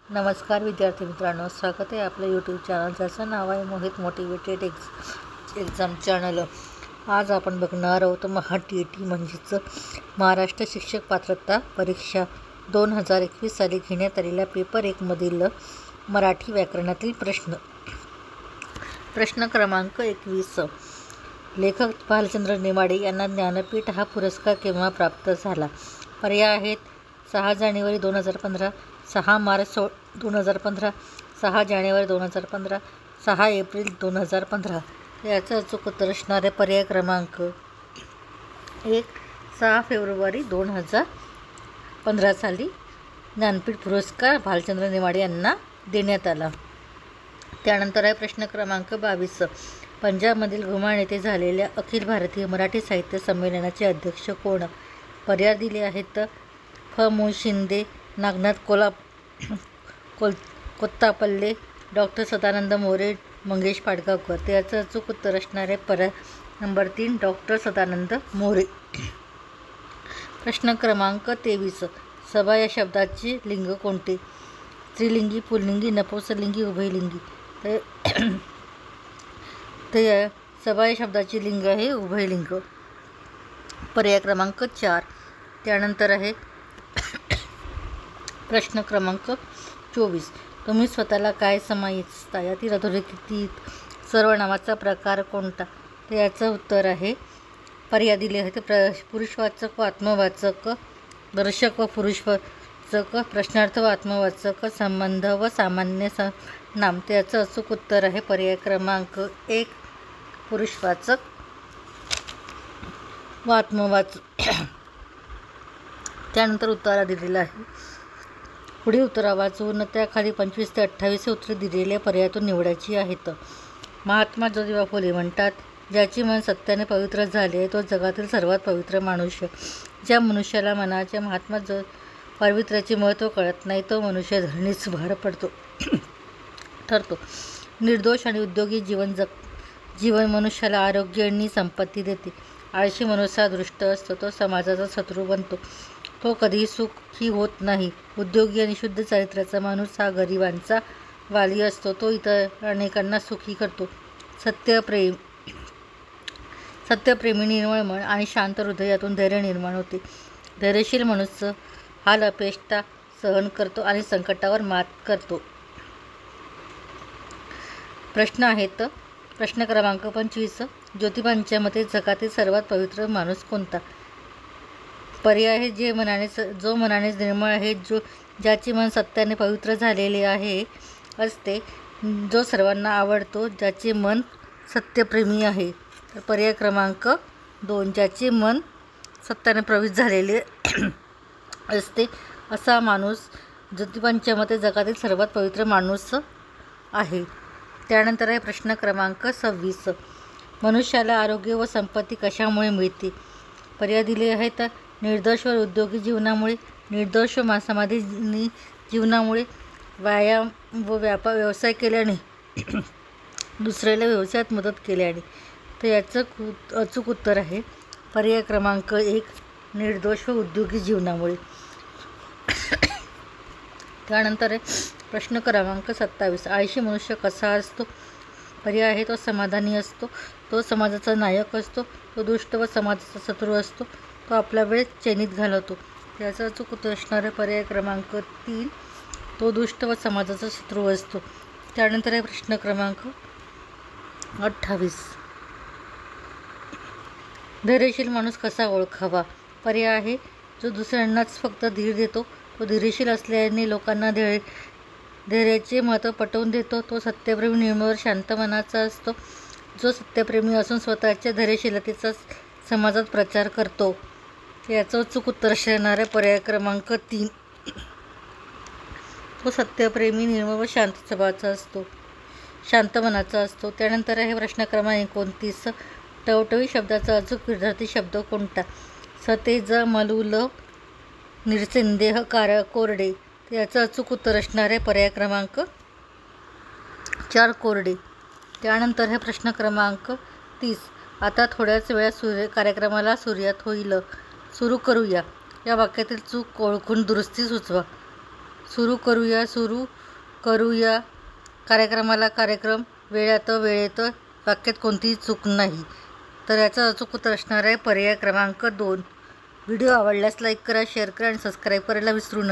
नमस्कार विद्यार्थी मित्रांनो, स्वागत आहे आपलं यूट्यूब चॅनल ज्याचं नाव आहे मोहित मोटिवेटेड एक्झाम चॅनल। आज आपण बघणार आहोत TET म्हणजेच महाराष्ट्र शिक्षक पात्रता परीक्षा 2021 साली घेण्यात आलेल्या पेपर 1 मधील मराठी व्याकरणातील प्रश्न क्रमांक 21। लेखक भालचंद्र नेमाडे यांना ज्ञानपीठ हा पुरस्कार केव्हा प्राप्त झाला? पर्याय आहेत 6 जानेवारी 2015, 6 मार्च 2015, 6 जानेवारी 2015, 6 एप्रिल 2015। याचं अचूक उत्तर असणारे पर्याय क्रमांक 1, 6 फेब्रुवारी 2015 साली ज्ञानपीठ पुरस्कार भालचंद्र नेमाडे यांना देण्यात आला। त्यानंतर आहे प्रश्न क्रमांक 22। पंजाबमधील घुमाण येथे झालेल्या अखिल भारतीय मराठी साहित्य संमेलनाचे अध्यक्ष कोण? पर्याय दिले आहेत मु. शिंदे, नागनाथ कोत्तापल्ले, डॉक्टर सदानंद मोरे, मंगेश पाडगावकर। त्याचं अचूक उत्तर असणारे पर्याय नंबर 3, डॉक्टर सदानंद मोरे। प्रश्न क्रमांक 23। सभा या शब्दाचे लिंग कोणते? स्त्रीलिंगी, पुल्लिंगी, नपुंसकलिंगी, उभयलिंगी। तर सभा या शब्दाचे लिंग आहे उभयलिंग, पर्याय क्रमांक 4। त्यानंतर आहे प्रश्न क्रमांक 24। तुम्ही स्वतःला काय समजता? यातील अधोरेखित सर्वनामाचा प्रकार कोणता? तर याचं उत्तर आहे पर्याय दिले आहेत पुरुषवाचक व आत्मवाचक, दर्शक व पुरुषवाचक, प्रश्नार्थ व आत्मवाचक, संबंध व सामान्य नाम। त्याचं अचूक उत्तर आहे पर्याय क्रमांक 1, पुरुषवाचक व आत्मवाचक। त्यानंतर उत्तर दिलेलं आहे। पुढे उत्तरा वाचून त्याखाली 25 ते 28 उत्तरे दिलेल्या पर्यायातून निवडायची आहेत। महात्मा ज्योतिबा फुले म्हणतात, ज्याचे मन सत्याने पवित्र झाले तो जगातील सर्वात पवित्र मनुष्य। ज्या मनुष्याला मनाच्या महात्मा पावित्र्याचे महत्त्व कळत नाही तो मनुष्य धरणीच भार ठरतो। निर्दोष आणि उद्योगी जीवन मनुष्याला आरोग्य आणि संपत्ती देते। आळशी मनुष्य दृष्ट असतो, तो समाजाचा शत्रू बनतो, तो कधीही सुखी होत नाही। उद्योगी आणि शुद्ध चारित्र्याचा माणूस हा गरिबांचा वाली असतो, तो इतर अनेकांना सुखी करतो। सत्यप्रेमी निर्मळ मन आणि शांत हृदयातून धैर्य निर्माण होते। धैर्यशील मनुष्य हाल अपेष्टा सहन करतो आणि संकटावर मात करतो। प्रश्न आहेत प्रश्न क्रमांक 25। ज्योतिबांच्या मते जगातील सर्वात पवित्र माणूस कोणता? पर्याय आहे जो मनाने निर्मळ आहे, ज्याचे मन सत्याने पवित्र झालेले असते, जो सर्वांना आवडतो, ज्याचे मन सत्यप्रेमी आहे। तर पर्याय क्रमांक 2, ज्याचे मन सत्याने पवित्र झालेले असते असा माणूस ज्योतिबांच्या मते जगातील सर्वात पवित्र माणूस आहे। त्यानंतर आहे प्रश्न क्रमांक 26। मनुष्याला आरोग्य व संपत्ती कशामुळे मिळते? पर्याय दिले आहेत निर्दोष व उद्योगी जीवनामुळे, निर्दोष व समाधी जीवनामुळे, व्यायाम व व्यवसाय केल्याने, दुसऱ्याला व्यवसायात मदत केल्याने। तर याचं अचूक उत्तर आहे पर्याय क्रमांक 1, निर्दोष व उद्योगी जीवनामुळे। त्यानंतर आहे प्रश्न क्रमांक 27। आळशी मनुष्य कसा असतो? पर्याय आहे तो समाधानी असतो, तो समाजाचा नायक असतो, तो दुष्ट व समाजाचा शत्रू असतो, तो आपला वेळ चैनीत घालवतो। त्याचा अचूक उत्तर असणारे पर्याय क्रमांक 3, तो दुष्ट व समाजाचा शत्रू असतो। त्यानंतर आहे प्रश्न क्रमांक 28। धैर्यशील माणूस कसा ओळखावा? पर्याय आहे जो दुसऱ्यांनाच फक्त धीर देतो, तो धैर्यशील असल्याने लोकांना धैर्याचे महत्त्व पटवून देतो, तो सत्यप्रेमी, निर्मळ, शांत मनाचा असतो, जो सत्यप्रेमी असून स्वतःच्या धैर्यशीलतेचा समाजात प्रचार करतो। याचं अचूक उत्तर असणारे पर्याय क्रमांक 3, तो सत्यप्रेमी, निर्मळ व शांत स्वभावाचा असतो, शांत मनाचा असतो। त्यानंतर आहे प्रश्न क्रमांक 29। टवटवी शब्दाचा अचूक विद्यार्थी शब्द कोणता? सतेज, मलूल, निरसंदेह, कोरडे। याचं अचूक उत्तर असणारे पर्याय क्रमांक 4, कोरडे। त्यानंतर हे प्रश्न क्रमांक 30। आता थोड्याच वेळात कार्यक्रमाला सुरुवात होईल, सुरू करूया। या वाक्यातील चूक ओळखून दुरुस्ती सुचवा। सुरू करूया कार्यक्रमाला कार्यक्रम, वेळात वेळेत, वाक्यात कोणतीही चूक नाही. तर याचा अचूक उत्तर असणार आहे पर्याय क्रमांक 2. व्हिडिओ आवडल्यास लाईक करा, शेअर करा आणि सबस्क्राईब करायला विसरू नका.